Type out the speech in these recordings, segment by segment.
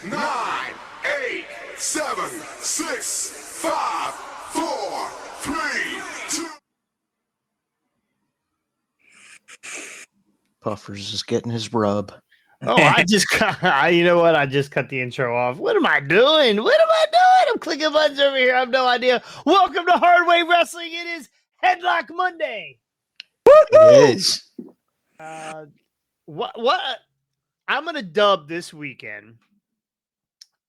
nine, eight, seven, six, five, four, three, two. Puffer's just getting his rub. Oh, I just cut, you know what? I just cut the intro off. What am I doing? I'm clicking buttons over here. I have no idea. Welcome to Hard Way Wrestling. It is Headlock Monday. It is. What I'm gonna dub this weekend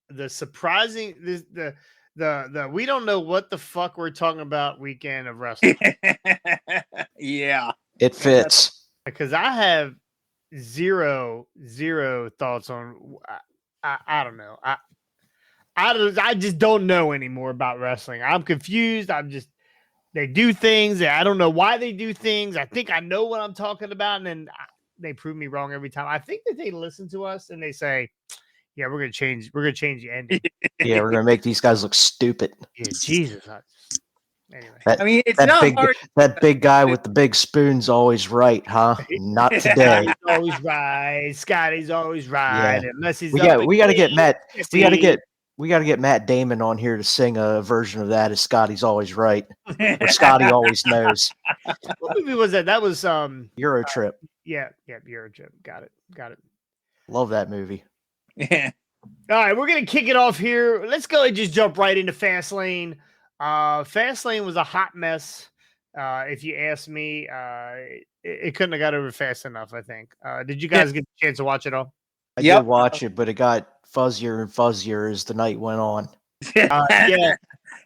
the surprising the we don't know what the fuck we're talking about weekend of wrestling. Yeah, It fits. Because I have zero thoughts on I don't know. I just don't know anymore about wrestling. I'm confused. They do things. I don't know why they do things. I think I know what I'm talking about, and then they prove me wrong every time. I think that they listen to us and they say, "Yeah, we're gonna change the ending." Yeah, we're gonna make these guys look stupid. Yeah, Jesus. Anyway, I mean, it's not hard. That big guy with the big spoon's always right, huh? Not today. Scotty's always right. Scotty's always right. Yeah. Unless he's We gotta get Matt. We gotta get Matt Damon on here to sing a version of that as Scotty's always right. Or Scotty always knows. What movie was that? That was Euro Trip. Yeah, Euro Trip. Got it. Love that movie. Yeah. All right, we're gonna kick it off here. Let's go and just jump right into Fastlane. Fastlane was a hot mess. If you ask me, it couldn't have got over fast enough. I think. Did you guys get a chance to watch it all? I did watch it, but it got fuzzier and fuzzier as the night went on. Yeah.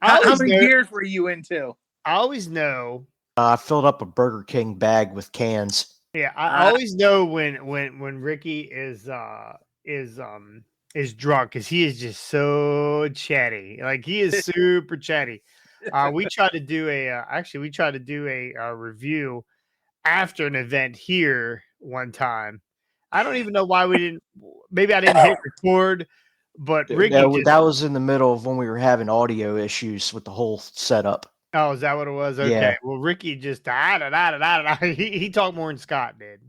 How many years were you into? I always know. I filled up a Burger King bag with cans. Yeah, I always know when Ricky is drunk because he is just so chatty. Like he is super chatty. We tried to do a review after an event here one time. I don't even know why we didn't. Maybe I didn't hit record, but Ricky. That was in the middle of when we were having audio issues with the whole setup. Oh, is that what it was? Okay. Yeah. Well, Ricky just he talked more than Scott did.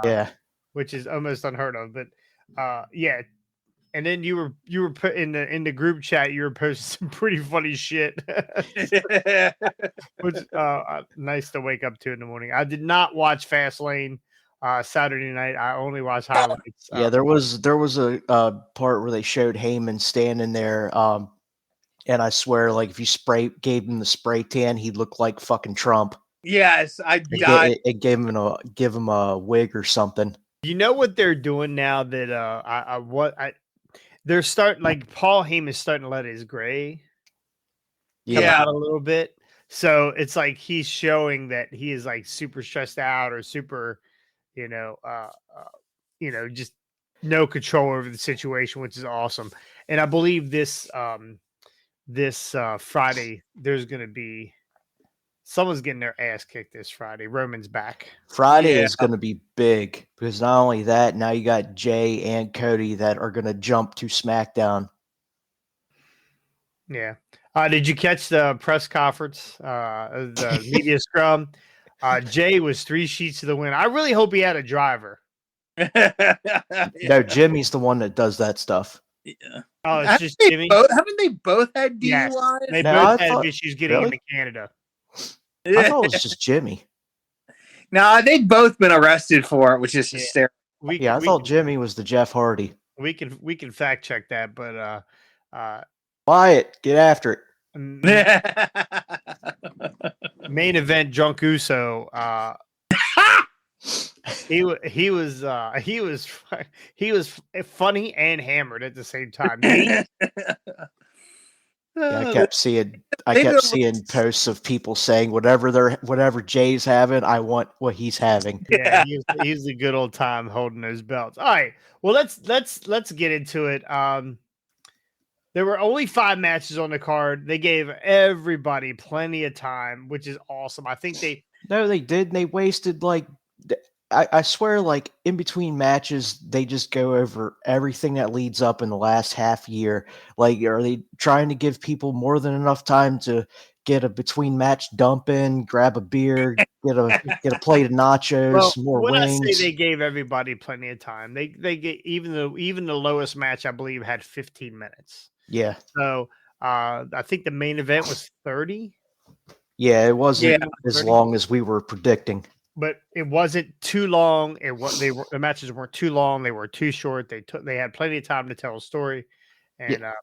Yeah. Which is almost unheard of. But yeah. And then you were put in the group chat. You were posting some pretty funny shit, which nice to wake up to in the morning. I did not watch Fastlane Saturday night. I only watched highlights. Yeah, there was a part where they showed Heyman standing there, and I swear, like if you gave him the spray tan, he'd look like fucking Trump. Yes, I died. It gave him a wig or something. You know what they're doing now that they're starting, like Paul Heyman's starting to let his gray come out a little bit. So it's like he's showing that he is like super stressed out or super, just no control over the situation, which is awesome. And I believe this Friday there's going to be someone's getting their ass kicked this Friday. Roman's back. Friday is going to be big because not only that, now you got Jay and Cody that are going to jump to SmackDown. Yeah. Did you catch the press conference, the media scrum? Jay was 3 sheets to the wind. I really hope he had a driver. No, Jimmy's the one that does that stuff. Yeah. Oh, it's just Jimmy? Haven't they both had DUIs? Yes, they both had issues getting into Canada. I thought it was just Jimmy. No, they've both been arrested for it, which is hysterical. I thought Jimmy was the Jeff Hardy. We can fact check that, but Wyatt, get after it. Main event Drunk Uso. He was funny and hammered at the same time. I kept seeing posts of people saying whatever Jay's having, I want what he's having. Yeah, he's a good old time holding those belts. All right, well let's get into it. There were only 5 matches on the card. They gave everybody plenty of time, which is awesome. I think they did. They wasted like I swear, like in between matches, they just go over everything that leads up in the last half year. Like, are they trying to give people more than enough time to get a between match dump in, grab a beer, get a plate of nachos, Well, some more when I say wings? they gave everybody plenty of time, they get even the lowest match I believe had 15 minutes. Yeah, So I think the main event was 30. yeah, it wasn't Yeah. as 30, long as we were predicting. but it wasn't too long. The matches weren't too long. They were too short. They had plenty of time to tell a story, Yeah.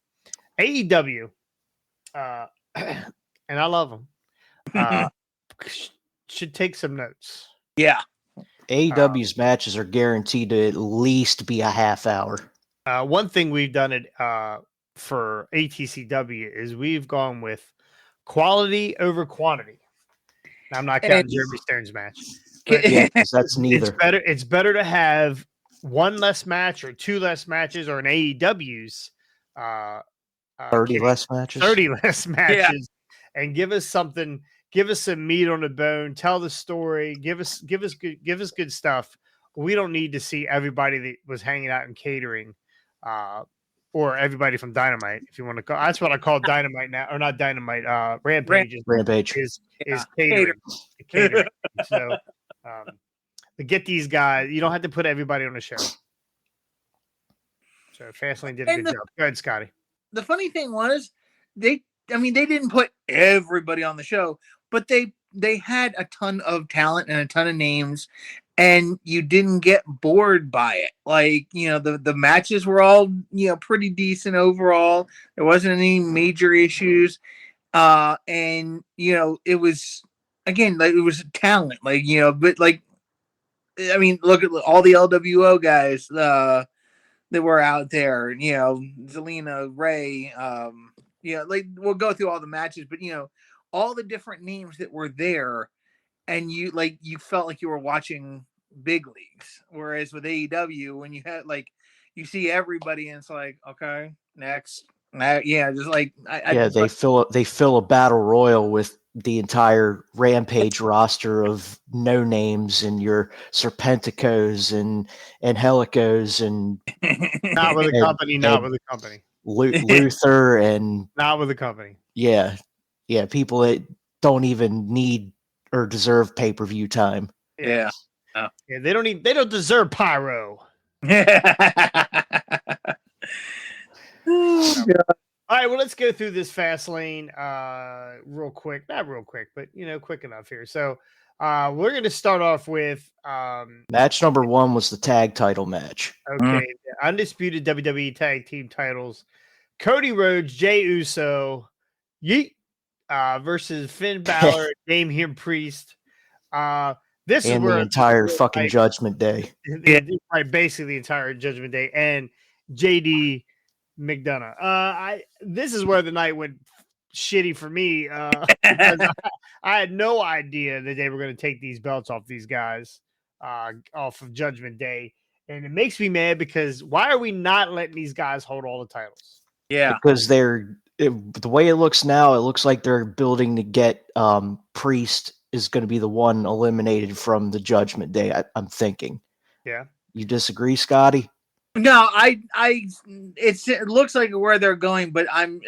and AEW, and I love them. Should take some notes. Yeah. AEW's matches are guaranteed to at least be a half hour. One thing we've done it for ATCW is we've gone with quality over quantity. Now, I'm not counting And- Jeremy Stern's match. But Yeah, 'cause that's neither. It's better to have one less match or two less matches, or an AEW's 30 less matches. 30 less matches, and give us something. Give us some meat on the bone. Tell the story. Give us good stuff. We don't need to see everybody that was hanging out in catering, or everybody from Dynamite. If you want to call, that's what I call Dynamite now, or not Dynamite. Rampage Rampage. is Yeah. catering. So to get these guys, you don't have to put everybody on the show. So Fastlane did a And good job. Go ahead, Scotty. The funny thing was, they didn't put everybody on the show, but they had a ton of talent and a ton of names, and you didn't get bored by it. Like, the matches were all, pretty decent overall. There wasn't any major issues. And it was, again, like, it was talent, like, but like, I mean, look at all the LWO guys that were out there, Zelina, Ray, like, we'll go through all the matches, but all the different names that were there, and you felt like you were watching big leagues. Whereas with AEW, when you had, like, you see everybody and it's like, okay, next. Just like they fill a battle royal with the entire Rampage roster of no names and your Serpenticos and Helicos and Not with a company. Not with a company. Luther and Not with a company. yeah, people that don't even need or deserve pay-per-view time. Yeah. They don't deserve pyro. Oh, All right, well, let's go through this Fastlane real quick. Not real quick, but quick enough here. So we're going to start off with match number 1 was the tag title match. Okay, the undisputed WWE tag team titles: Cody Rhodes, Jey Uso, versus Finn Balor, Damian Priest. This and is where the entire fucking Judgment Day. Right, basically the entire Judgment Day, and JD McDonough. This is where the night went shitty for me, because I had no idea that they were going to take these belts off these guys off of Judgment Day, and it makes me mad because why are we not letting these guys hold all the titles? Yeah, because the way it looks now, it looks like they're building to get Priest is going to be the one eliminated from the Judgment Day. I'm thinking. Yeah. You disagree, Scotty? No, it looks like where they're going, but I'm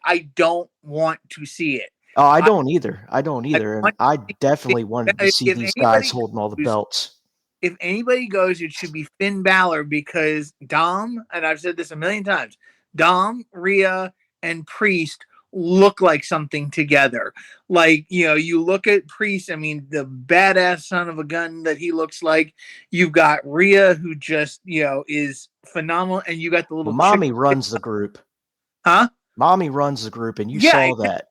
I don't want to see it. Oh, I don't either. And I definitely wanted to see these guys holding all the belts. If anybody goes, it should be Finn Balor, because Dom, and I've said this a million times, Dom, Rhea, and Priest look like something together. Like, you look at Priest, I mean, the badass son of a gun that he looks like. You've got Rhea, who just, is phenomenal, and you got the little Mommy runs the group. Huh? Mommy runs the group, and you saw that.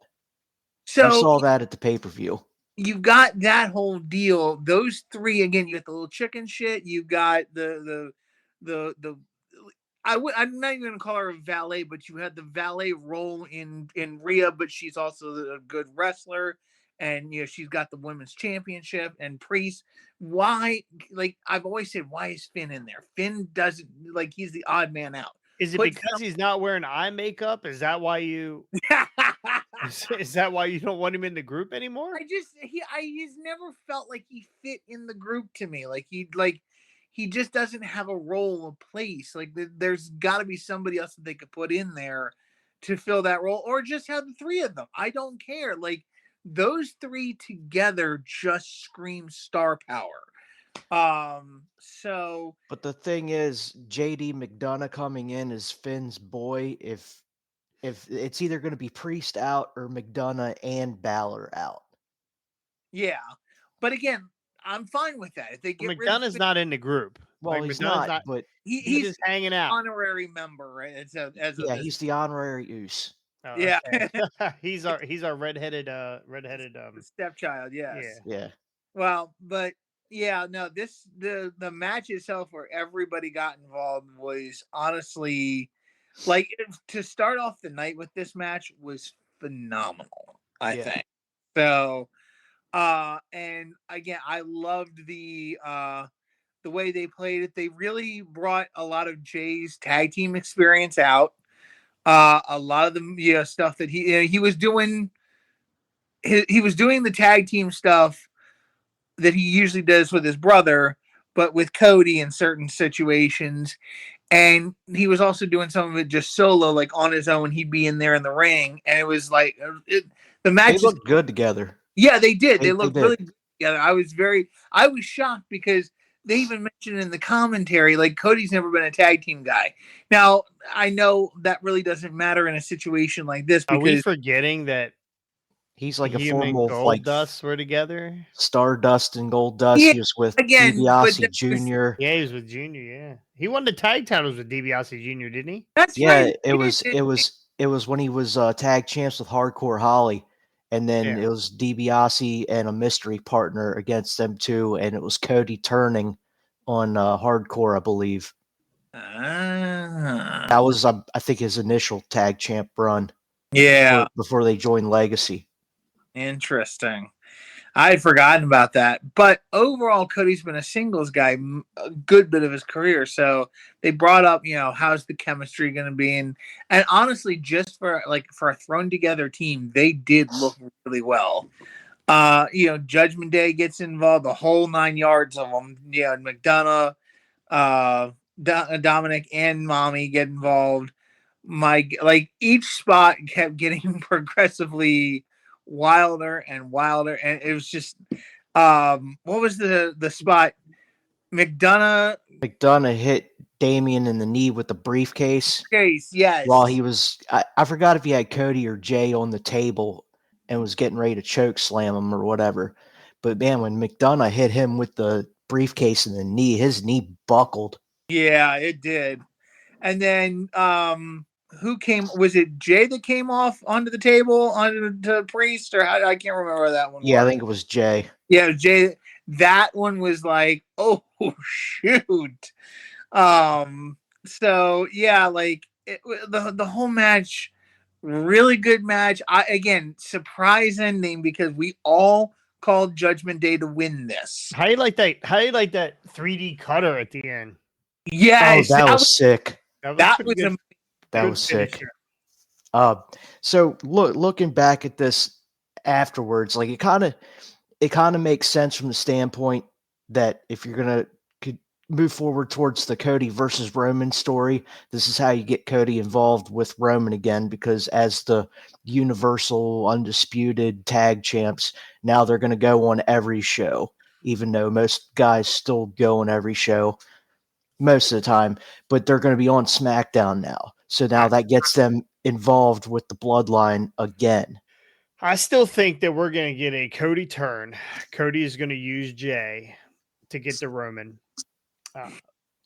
So you saw that at the pay-per-view. You've got that whole deal. Those three, again, you got the little chicken shit. You've got the I'm not even going to call her a valet, but you had the valet role in Rhea, but she's also a good wrestler, and she's got the women's championship. And Priest, why? Like, I've always said, why is Finn in there? Finn doesn't, like, he's the odd man out. Is it because he's not wearing eye makeup? Is that why you? Is that why you don't want him in the group anymore? He's never felt like he fit in the group to me. Like he just doesn't have a role or place. Like there's got to be somebody else that they could put in there to fill that role, or just have the three of them. I don't care. Like those three together just scream star power. So But the thing is, JD McDonough coming in as Finn's boy, if it's either going to be Priest out or McDonough and Balor out. yeah, but again, I'm fine with that. If they get rid of McDonough's not in the group. Well, Like, he's McDonough's not, but he's just hanging out. honorary member, right? yeah, he's the honorary Oos. Oh, yeah. okay. he's our redheaded Stepchild. Yes. Yeah. Well, but yeah, no. The match itself, where everybody got involved, was honestly like to start off the night with this match was phenomenal. I think so. And again, I loved the way they played it. They really brought a lot of Jay's tag team experience out. A lot of the stuff that he was doing. He was doing the tag team stuff that he usually does with his brother, but with Cody in certain situations. And he was also doing some of it just solo, like on his own. He'd be in there in the ring, and it was like the match. They looked good together. Yeah, they did. They looked really good together. I was shocked because they even mentioned in the commentary, like Cody's never been a tag team guy. Now, I know that really doesn't matter in a situation like this. Are we forgetting that he's like a him formal and like Goldust were together? Stardust and Goldust. Yeah, he was with again, DiBiase Jr. Yeah, he was with Junior. Yeah, he won the tag titles with DiBiase Jr. Didn't he? That's right. It was when he was tag champs with Hardcore Holly, and then it was DiBiase and a mystery partner against them too, and it was Cody turning on Hardcore, I believe. That was I think his initial tag champ run. Yeah, before they joined Legacy. Interesting. I had forgotten about that. But overall, Cody's been a singles guy a good bit of his career. So they brought up, how's the chemistry going to be? And honestly, just for a thrown together team, they did look really well. Judgment Day gets involved, the whole 9 yards of them. McDonough, Dominic, and Mommy get involved. Each spot kept getting progressively wilder and wilder, and it was just what was the spot? McDonough hit Damian in the knee with the briefcase. Yes. While he was I forgot if he had Cody or Jay on the table and was getting ready to choke slam him or whatever. But man, when McDonough hit him with the briefcase in the knee, his knee buckled. Yeah, it did. And then who came? Was it Jay that came off onto the table onto the Priest, or I can't remember that one. Yeah, I think it was Jay. Yeah, it was Jay. That one was like, oh shoot. So yeah, the whole match, really good match. Again, surprise ending because we all called Judgment Day to win this. How do you like that 3D cutter at the end? Yes, that was sick. That was sick. So looking back at this afterwards, like it kind of makes sense from the standpoint that if you're gonna move forward towards the Cody versus Roman story, this is how you get Cody involved with Roman again, because as the Universal Undisputed Tag Champs, now they're going to go on every show, even though most guys still go on every show most of the time, but they're going to be on SmackDown now. So now that gets them involved with the bloodline again. I still think that we're going to get a Cody turn. Cody is going to use Jay to get the Roman.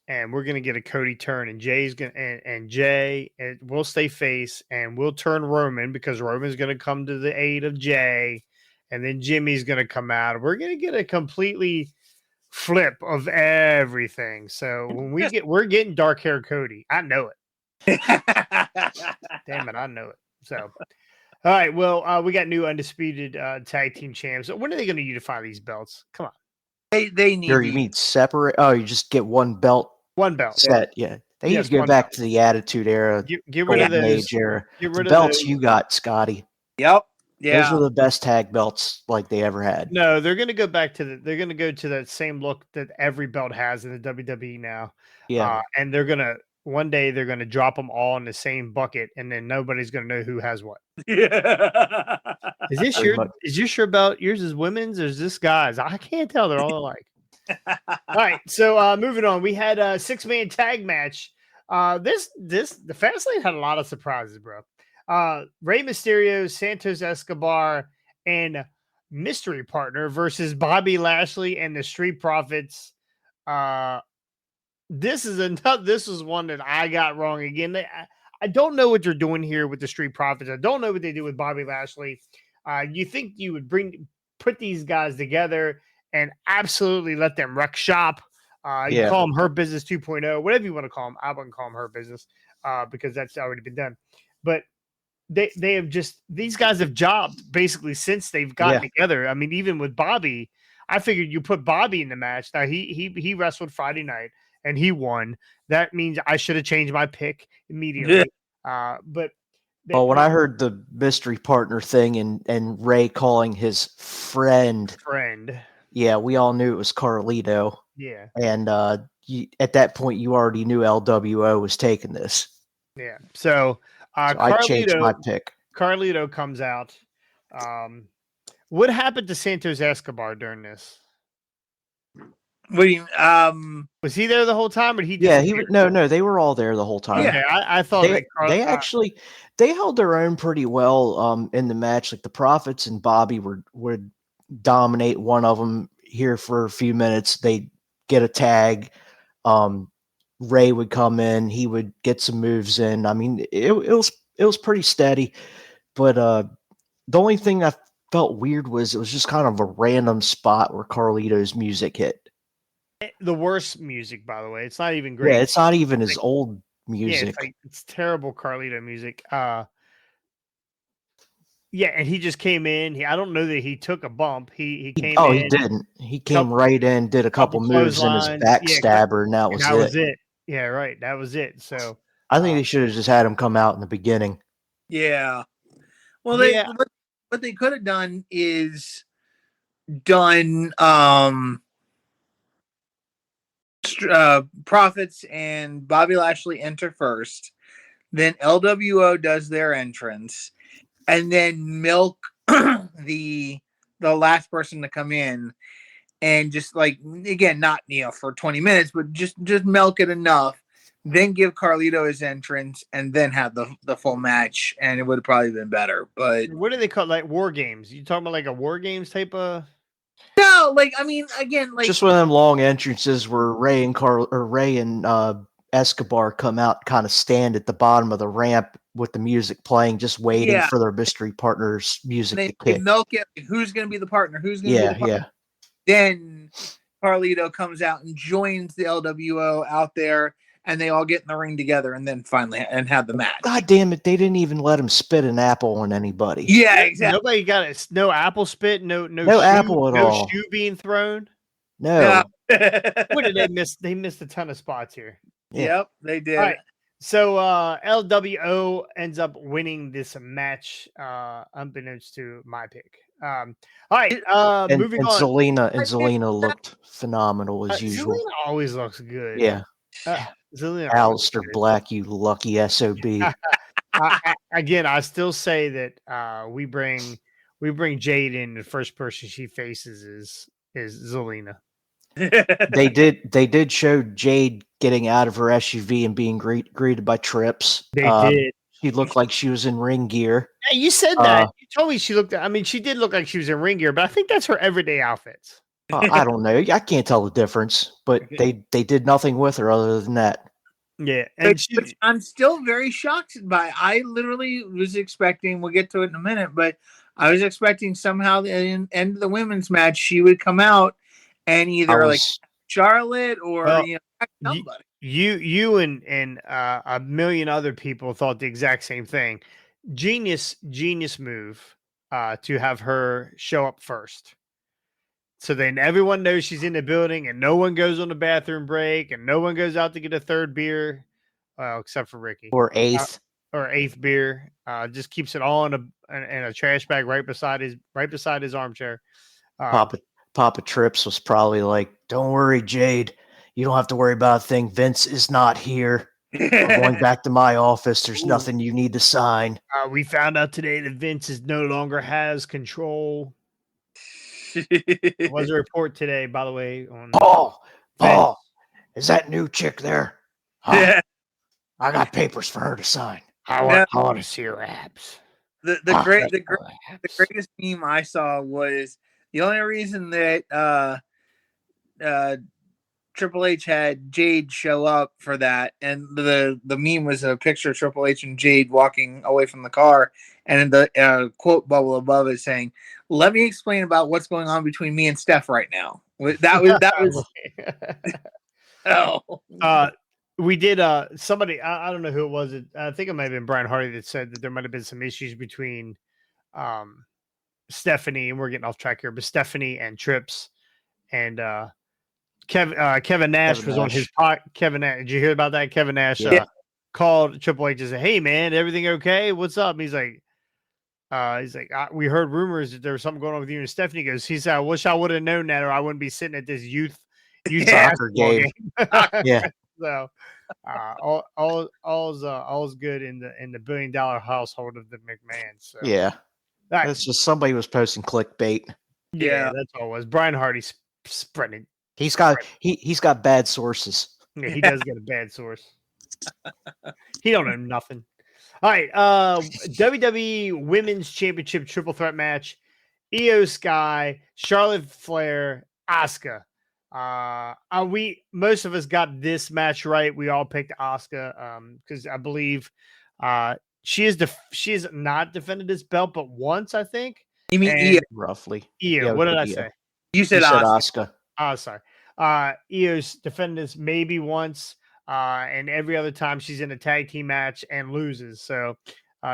And we're going to get a Cody turn, and Jay's going and Jay will stay face, and we'll turn Roman because Roman's going to come to the aid of Jay, and then Jimmy's going to come out. We're going to get a completely flip of everything. So when we're getting dark hair Cody. I know it. Damn it, I know it. So, all right. Well, we got new undisputed tag team champs. When are they going to unify these belts? Come on. They need. You mean separate? Oh, you just get one belt. One belt set. Yeah, they need to go back to the Attitude Era. Get rid of those. Age era. Get rid the belts of those. You got, Scotty. Yep. Those Yeah. were the best tag belts like they ever had. No, they're gonna go back to they're gonna go to that same look that every belt has in the WWE now. Yeah. And they're gonna one day they're gonna drop them all in the same bucket, and then nobody's gonna know who has what. Yeah. Is this Pretty your much. is this your belt? Yours is women's, or is this guys? I can't tell. They're all alike. All right, so moving on, we had a 6-man tag match. The Fastlane had a lot of surprises, bro. Rey Mysterio, Santos Escobar, and Mystery Partner versus Bobby Lashley and the Street Profits. This is one that I got wrong again. I don't know what you're doing here with the Street Profits. I don't know what they do with Bobby Lashley. You think you would put these guys together and absolutely let them wreck shop. You call them Her Business 2.0, whatever you want to call them. I wouldn't call them Her Business because that's already been done. But they have these guys have jobbed basically since they've gotten together. I mean, even with Bobby, I figured you put Bobby in the match. Now he wrestled Friday night and he won. That means I should have changed my pick immediately. But when I heard the Mystery Partner thing and Ray calling his friend, yeah, we all knew it was Carlito. Yeah. And at that point, you already knew LWO was taking this. Yeah. So I changed my pick. Carlito comes out. What happened to Santos Escobar during this? What do you was he there the whole time, or he? Yeah, no, they were all there the whole time. Okay, I thought they actually held their own pretty well in the match. Like the Profits and Bobby would dominate one of them here for a few minutes. They get a tag. Ray would come in. He would get some moves in. I mean, it was pretty steady. But the only thing I felt weird was it was just kind of a random spot where Carlito's music hit. The worst music, by the way. It's not even great. Yeah, it's not even his old music. Yeah, it's terrible Carlito music. Yeah, and he just came in. I don't know that he took a bump. He came in. Oh, he didn't. He came right in, did a couple moves in his backstabber, and that was it. Yeah, right. That was it. So I think they should have just had him come out in the beginning. Yeah. Well, what they could have done is done Profits and Bobby Lashley enter first, then LWO does their entrance, and then milk the last person to come in, and just like again, not for 20 minutes, but just milk it enough, then give Carlito his entrance, and then have the full match, and it would have probably been better. But what do they call like war games? You talking about like a war games type of? No, I mean, again, just one of them long entrances where Ray and Escobar come out, kind of stand at the bottom of the ramp with the music playing, just waiting for their Mystery Partner's music to kick. They milk it. Who's going to be the partner? Who's going to be the partner? Yeah. Then Carlito comes out and joins the LWO out there, and they all get in the ring together, and then finally have the match. God damn it! They didn't even let him spit an apple on anybody. Yeah, exactly. Nobody got no apple spit. No apple at all. No shoe being thrown. No. What did they miss? They missed a ton of spots here. Yeah. Yep, they did. All right. So LWO ends up winning this match, unbeknownst to my pick. All right, moving on. Zelina looked phenomenal as usual. Zelina always looks good. Yeah. Aleister Black, you lucky SOB. Again, I still say that we bring Jade in. The first person she faces is Zelina. They did show Jade getting out of her SUV and being greeted by Trips. They did. She looked like she was in ring gear. Yeah, you said that. You told me she looked. I mean, she did look like she was in ring gear, but I think that's her everyday outfits. I don't know. I can't tell the difference, but they did nothing with her other than that. Yeah, and but I'm still very shocked by. I literally was expecting. We'll get to it in a minute, but I was expecting somehow the end of the women's match she would come out and either like Charlotte or somebody. You and a million other people thought the exact same thing. Genius move to have her show up first. So then everyone knows she's in the building and no one goes on the bathroom break and no one goes out to get a third beer, except for Ricky. Or eighth. or eighth beer. Just keeps it all in a trash bag right beside his armchair. Papa Trips was probably like, "Don't worry, Jade. You don't have to worry about a thing. Vince is not here. I'm going back to my office. There's nothing you need to sign." We found out today that Vince no longer has control. There was a report today, by the way, on Paul, is that new chick there? Huh? I got papers for her to sign. I want to see your abs. The greatest meme I saw was the only reason that Triple H had Jade show up for that, and the meme was a picture of Triple H and Jade walking away from the car, and the quote bubble above it saying, "Let me explain about what's going on between me and Steph right now." That was oh. We did somebody I don't know who it was. I think it might have been Brian Hardy that said that there might have been some issues between Stephanie, and we're getting off track here, but Stephanie and Trips and Kevin Nash was on his pod. Kevin Nash, did you hear about that? Kevin Nash called Triple H and said, "Hey man, everything okay? What's up?" And he's like, we heard rumors that there was something going on with you and Stephanie. He said, "I wish I would have known that, or I wouldn't be sitting at this youth soccer game." Yeah. So all's good in the $1 billion household of the McMahon. So yeah, that's just somebody was posting clickbait. Yeah, that's all it was. Brian Hardy spreading. He's got bad sources. Yeah, he does get a bad source. He don't know nothing. All right, WWE Women's Championship Triple Threat match: Io Sky, Charlotte Flair, Asuka. Most of us got this match right. We all picked Asuka because I believe she has not defended this belt but once, I think. You mean Io? Roughly. Io. Yeah, what did I say? You said Asuka. Oh, sorry. Io's defended this maybe once, and every other time she's in a tag team match and loses. So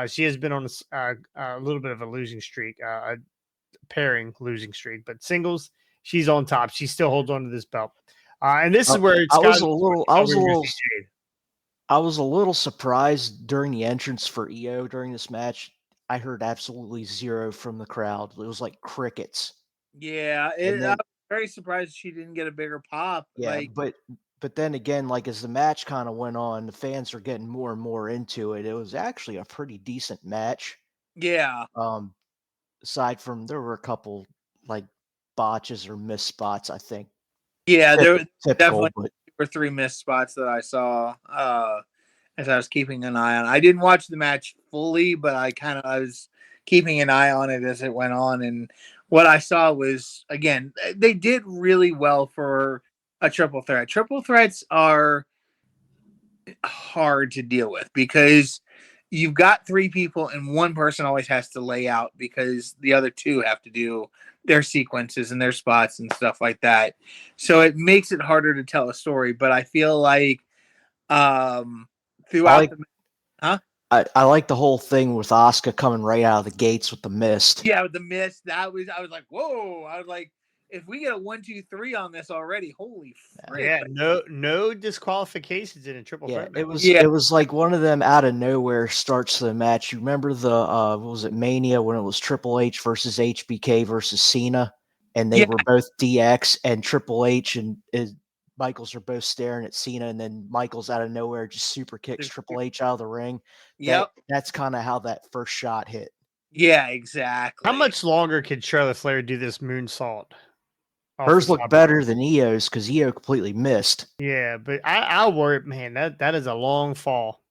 she has been on a little bit of a losing streak, a pairing losing streak, but singles, she's on top. She still holds on to this belt. And this is where I was a little surprised during the entrance for Io during this match. I heard absolutely zero from the crowd. It was like crickets. Yeah, I was very surprised she didn't get a bigger pop. Yeah, but then again, like as the match kind of went on, the fans are getting more and more into it. It was actually a pretty decent match. Yeah. Aside from there were a couple like botches or missed spots, I think. Yeah, there were definitely but 2 or 3 missed spots that I saw as I was keeping an eye on. I didn't watch the match fully, but I was keeping an eye on it as it went on, and what I saw was, again, they did really well for a triple threat. Triple threats are hard to deal with because you've got 3 people and one person always has to lay out because the other 2 have to do their sequences and their spots and stuff like that. So it makes it harder to tell a story, but I feel like throughout I like the whole thing with Asuka coming right out of the gates with the mist. Yeah, with the mist, I was like, whoa! I was like, if we get a 1, 2, 3 on this already, holy frick! Yeah, no disqualifications in a triple threat match. It was like one of them out of nowhere starts to the match. You remember the what was it, Mania, when it was Triple H versus HBK versus Cena, and they were both DX, and Triple H and Michaels are both staring at Cena, and then Michaels out of nowhere just super kicks Triple H out of the ring. Yep. That's kind of how that first shot hit. Yeah, exactly. How much longer can Charlotte Flair do this moonsault? Hers looked better than Io's because Io completely missed. Yeah, but I'll worry, man. That is a long fall.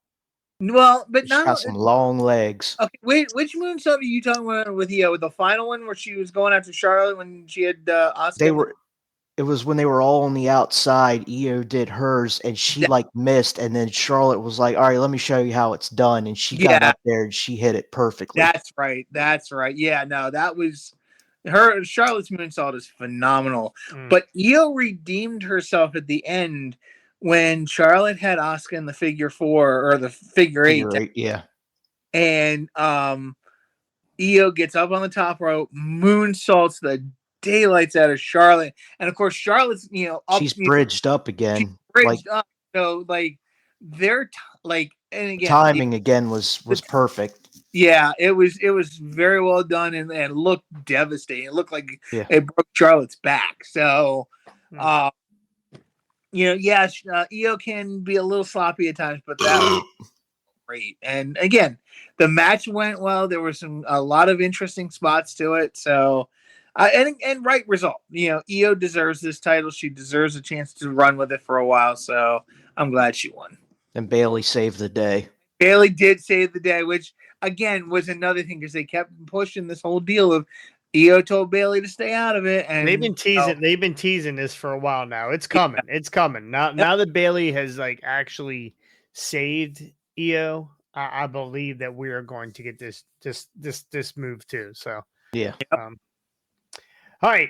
Well, but she's got some long legs. Okay, wait, which moonsault are you talking about with Io? The final one where she was going after Charlotte when she had Asuka? It was when they were all on the outside. Io did hers, and she missed, and then Charlotte was like, "All right, let me show you how it's done," and she got up there and she hit it perfectly. That's right. Yeah, no, that was her. Charlotte's moonsault is phenomenal, but Io redeemed herself at the end when Charlotte had Asuka in the figure 4 or the figure 8. Yeah, and Io gets up on the top rope, moonsaults the daylights out of Charlotte, and of course Charlotte's she's bridged up again. She's bridged up, so like they're like and again, Timing again was perfect. yeah, it was very well done and looked devastating. It looked like Yeah. it broke Charlotte's back. So, Hmm. Io can be a little sloppy at times, but that was great. And again, the match went well. There were a lot of interesting spots to it. So, and right result. Io deserves this title. She deserves a chance to run with it for a while. So I'm glad she won. And Bailey saved the day. Bailey did save the day, which again was another thing because they kept pushing this whole deal of Io told Bailey to stay out of it, and They've been teasing. They've been teasing this for a while now. It's coming. It's coming. Now that Bailey has like actually saved Io, I believe that we are going to get this move too. So Yeah. all right.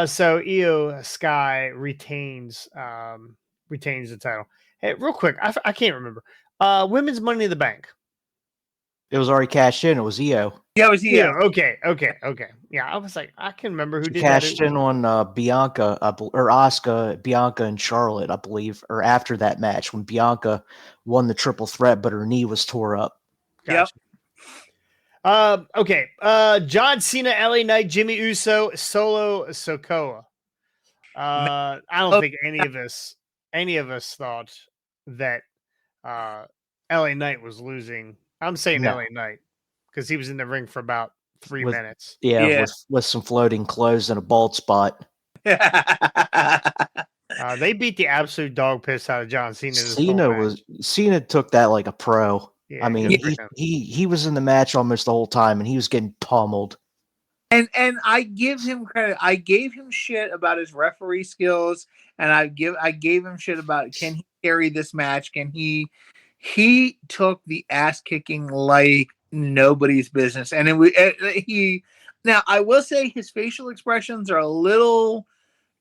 So Io Sky retains the title. Hey, real quick, I can't remember. Women's Money in the Bank. It was already cashed in. It was Io. Yeah, it was Io. Okay. Yeah, I was like, I can remember who She did cashed that. in on Bianca or Asuka, Bianca, and Charlotte, I believe, or after that match when Bianca won the triple threat, but her knee was tore up. Gotcha. Okay. John Cena, LA Knight, Jimmy Uso, Solo Sokoa. I don't think any of us thought that LA Knight was losing. I'm saying No. LA Knight because he was in the ring for about 3 minutes. Yeah, with some floating clothes and a bald spot. They beat the absolute dog piss out of John Cena. Cena took that like a pro. Yeah, I mean, he was in the match almost the whole time, and he was getting pummeled. And I give him credit. I gave him shit about his referee skills, and I gave him shit about can he carry this match? Can he? He took the ass kicking like nobody's business, and Now I will say his facial expressions are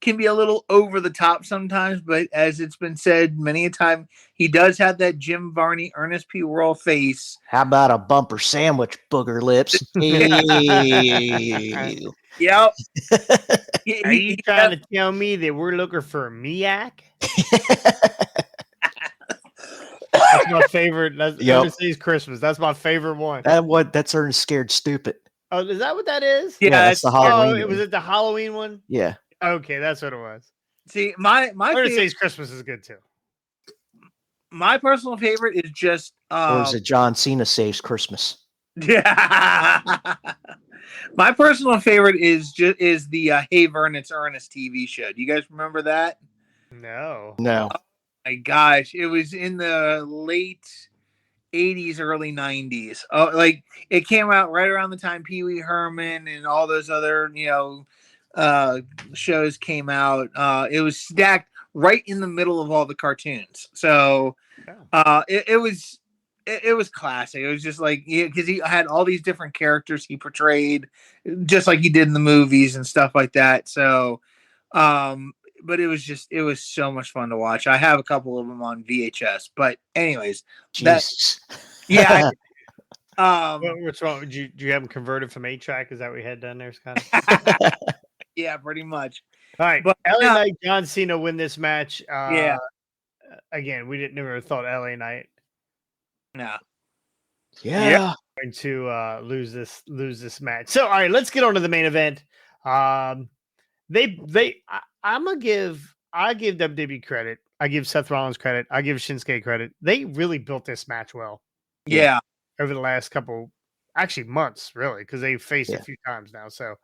can be a little over the top sometimes, but as it's been said many a time, he does have that Jim Varney, Ernest P. Worrell face. How about a bumper sandwich, booger lips? Yep. Are you trying to tell me that we're looking for a Miak? That's my favorite. That's Ernest's Christmas. That's my favorite one. That's Ernest Scared Stupid. Oh, is that what that is? Yeah, that's the Halloween. Oh, it was the Halloween one. Yeah. Okay, that's what it was. See, my Ernest's Christmas is good too. My personal favorite is just or is it John Cena Saves Christmas? Yeah. My personal favorite is the Hey Vern, It's Ernest TV show. Do you guys remember that? No. No. Oh my gosh, it was in the late 80s, early 90s. Oh, like it came out right around the time Pee Wee Herman and all those other shows came out. It was stacked right in the middle of all the cartoons. So it was classic. It was just like because he had all these different characters he portrayed, just like he did in the movies and stuff like that. So, but it was so much fun to watch. I have a couple of them on VHS. But anyways, Jesus. Yeah. What's wrong? Do you have them converted from 8-track? Is that what we had done there, Scott? Yeah, pretty much. All right. But LA Knight, John Cena win this match. Yeah. Again, we never thought LA Knight. No. Yeah. Going to lose this match. So all right, let's get on to the main event. I give WWE credit. I give Seth Rollins credit. I give Shinsuke credit. They really built this match well. Yeah. Over the last couple, actually months, really, because they've faced a few times now. So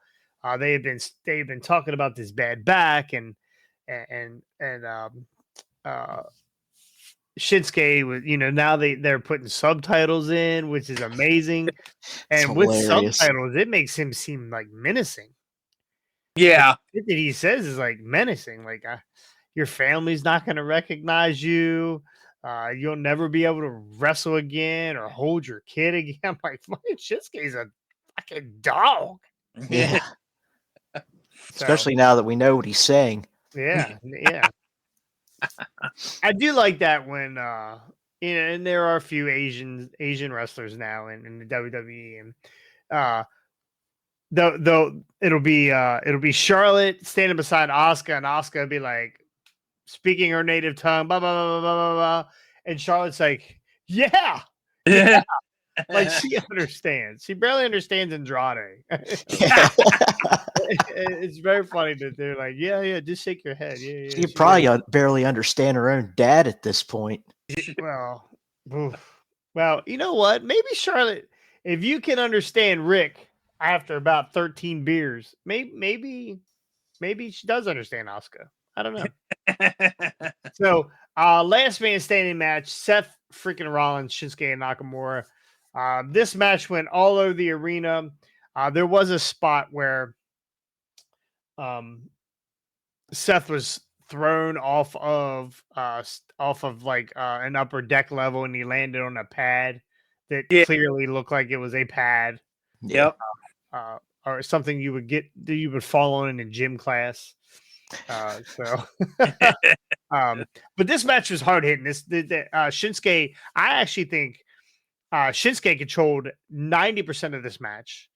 they've been talking about this bad back and Shinsuke was, now they're putting subtitles in, which is amazing. And with subtitles, it makes him seem like menacing. Yeah. The shit that he says is like menacing. Like your family's not going to recognize you. You'll never be able to wrestle again or hold your kid again. I'm like, fucking Shinsuke's a fucking dog. Yeah. Especially now that we know what he's saying. Yeah. I do like that when and there are a few Asian wrestlers now in the WWE, and though it'll be Charlotte standing beside Asuka, and Asuka will be like speaking her native tongue, blah blah blah blah blah blah, and Charlotte's like, Yeah. Yeah. Like she understands. She barely understands Andrade. Yeah. It's very funny that they're like, yeah, just shake your head. Yeah, She could she probably barely understand her own dad at this point. well, oof. Well, you know what? Maybe Charlotte, if you can understand Rick after about 13 beers, maybe she does understand Asuka. I don't know. So, last man standing match: Seth freaking Rollins, Shinsuke Nakamura. This match went all over the arena. There was a spot where Seth was thrown off of like an upper deck level, and he landed on a pad that Yeah. clearly looked like it was a pad, Yep. or something you would fall on in a gym class. So but this match was hard hitting. Shinsuke, I actually think Shinsuke controlled 90% of this match.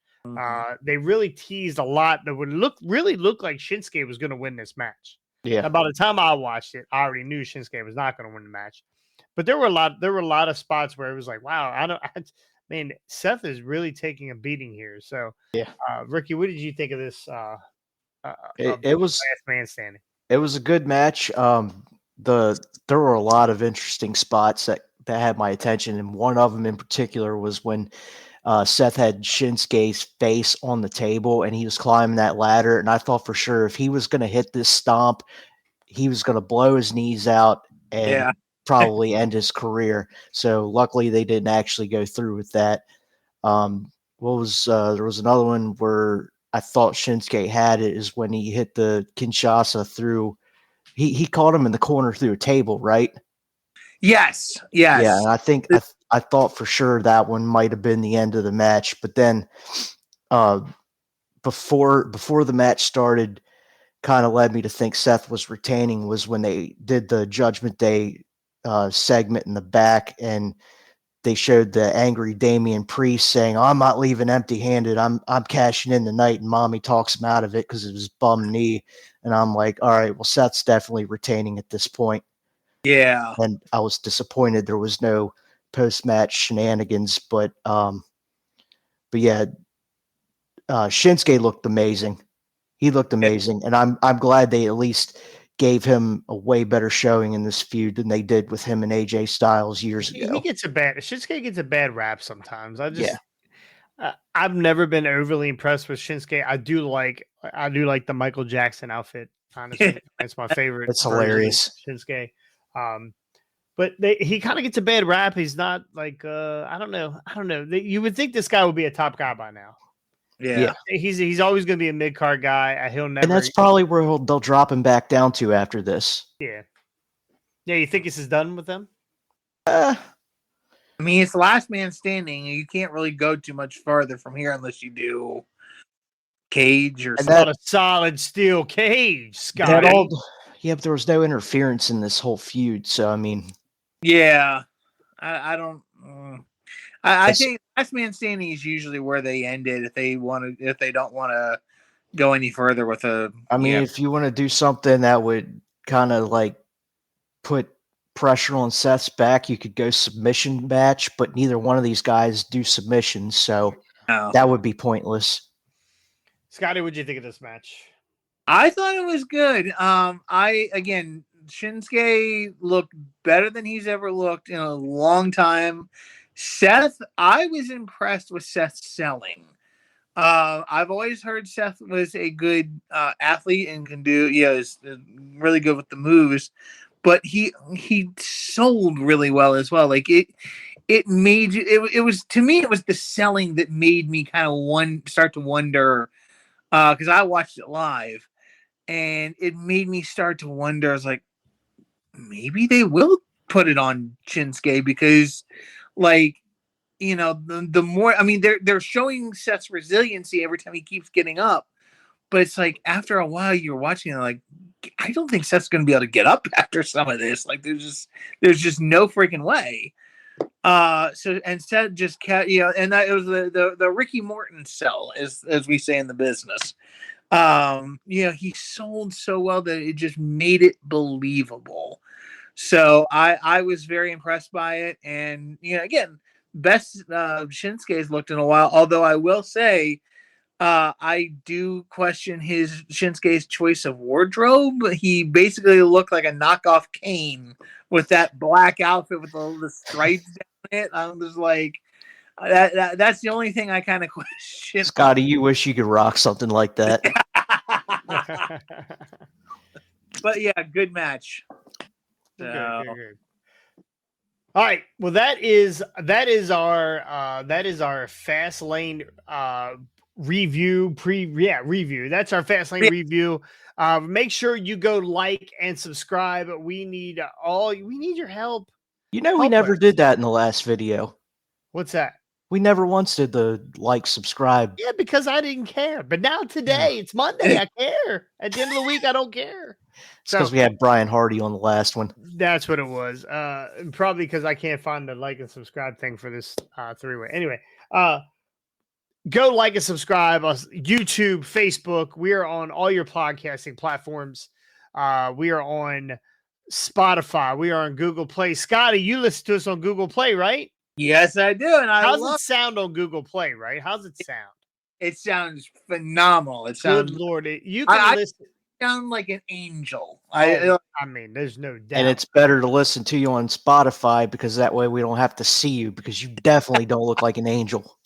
They really teased a lot that would really look like Shinsuke was going to win this match. Yeah. And by the time I watched it, I already knew Shinsuke was not going to win the match. But there were a lot of spots where it was like, wow, man, Seth is really taking a beating here. So, Yeah. Ricky, what did you think of this? It was last man standing. It was a good match. There were a lot of interesting spots that had my attention, and one of them in particular was when Seth had Shinsuke's face on the table and he was climbing that ladder, and I thought for sure if he was going to hit this stomp, he was going to blow his knees out and probably end his career. So luckily they didn't actually go through with that. There was another one where I thought Shinsuke had it is when he hit the Kinshasa through. He caught him in the corner through a table, right? Yes. Yeah, and I think I thought for sure that one might have been the end of the match, but then before the match started, kind of led me to think Seth was retaining was when they did the Judgment Day segment in the back, and they showed the angry Damian Priest saying, "I'm not leaving empty-handed. I'm cashing in tonight." And Mommy talks him out of it because of his bum knee. And I'm like, all right, well, Seth's definitely retaining at this point. Yeah. And I was disappointed there was no post-match shenanigans, but yeah, Shinsuke looked amazing. He looked amazing, and I'm glad they at least gave him a way better showing in this feud than they did with him and AJ Styles years ago. Shinsuke gets a bad rap sometimes. I've never been overly impressed with Shinsuke. I do like the Michael Jackson outfit. Honestly, it's my favorite. It's hilarious. Shinsuke. But he kind of gets a bad rap. He's not like I don't know. You would think this guy would be a top guy by now. Yeah. He's always going to be a mid card guy. He'll never. And that's probably where they'll drop him back down to after this. Yeah. You think this is done with them? I mean, it's last man standing. You can't really go too much farther from here unless you do cage or something. Not a solid steel cage, Scott. Yeah, but there was no interference in this whole feud. So I mean, yeah, I don't. I think last man standing is usually where they end it if they don't want to go any further with a. I mean, if you want to do something that would kind of like put pressure on Seth's back, you could go submission match, but neither one of these guys do submissions, so that would be pointless. Scotty, what'd you think of this match? I thought it was good. Shinsuke looked better than he's ever looked in a long time. Seth, I was impressed with Seth's selling. I've always heard Seth was a good athlete and can do, is really good with the moves, but he sold really well as well. Like it made you. It was, to me, it was the selling that made me kind of start to wonder, because I watched it live, and it made me start to wonder. I was like, maybe they will put it on Shinsuke because, like, the more, I mean, they're showing Seth's resiliency every time he keeps getting up, but it's like after a while you're watching it, like, I don't think Seth's going to be able to get up after some of this. Like, there's just no freaking way. And Seth just kept, and that it was the Ricky Morton sell, as we say in the business. He sold so well that it just made it believable. So I was very impressed by it. And, again, best Shinsuke's looked in a while. Although I will say, I do question Shinsuke's choice of wardrobe. He basically looked like a knockoff Kane with that black outfit with all the stripes down it. I'm just like, that's the only thing I kind of question. Scotty, you wish you could rock something like that. But yeah, good match. Good. All right. Well, that is our Fastlane review review. That's our Fastlane review. Make sure you go like and subscribe. We need your help. We Help never us. did that in the last video. What's that? We never once did the subscribe. Yeah, because I didn't care. But now today, it's Monday. I care. At the end of the week, I don't care. It's because we had Brian Hardy on the last one. That's what it was. Probably because I can't find the like and subscribe thing for this three-way. Anyway, go like and subscribe on YouTube, Facebook. We are on all your podcasting platforms. We are on Spotify. We are on Google Play. Scotty, you listen to us on Google Play, right? Yes, I do. And How's it sound on Google Play, right? How's it sound? It sounds phenomenal. It sounds good, Lord. You can listen. Sound like an angel. I mean, there's no doubt. And it's better to listen to you on Spotify because that way we don't have to see you because you definitely don't look like an angel.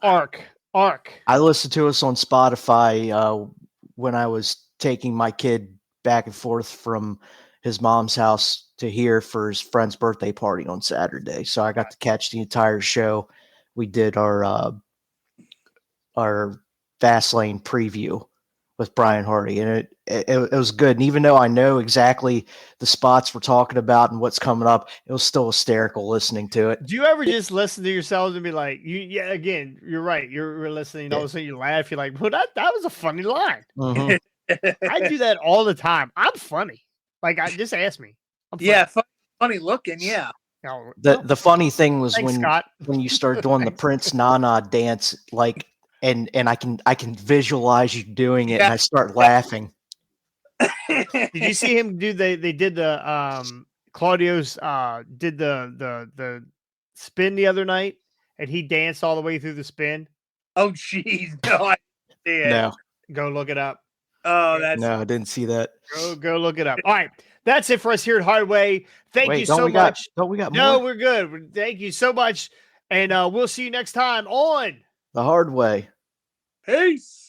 Arc. I listened to us on Spotify when I was taking my kid back and forth from his mom's house to here for his friend's birthday party on Saturday. So I got to catch the entire show. We did our Fastlane preview with Brian Hardy, and it was good. And even though I know exactly the spots we're talking about and what's coming up, it was still hysterical listening to it. Do you ever just listen to yourselves and be like, again, you're right. You're listening, and all of a sudden you laugh. You're like, well, that was a funny line. Mm-hmm. I do that all the time. I'm funny. Like, just ask me. I'm funny. Yeah, funny looking. Yeah. No, The funny thing was thanks, Scott. when you start doing the Prince Nana dance, like, and I can visualize you doing it, and I start laughing. Did you see him do? They did the Claudio's did the spin the other night, and he danced all the way through the spin. Oh, jeez, no, I didn't see it. No, Go look it up. Oh, I didn't see that. Go look it up. All right, that's it for us here at Hardway. Thank you so much. Don't we got more? No, we're good. Thank you so much, and we'll see you next time on The Hard Way. Peace.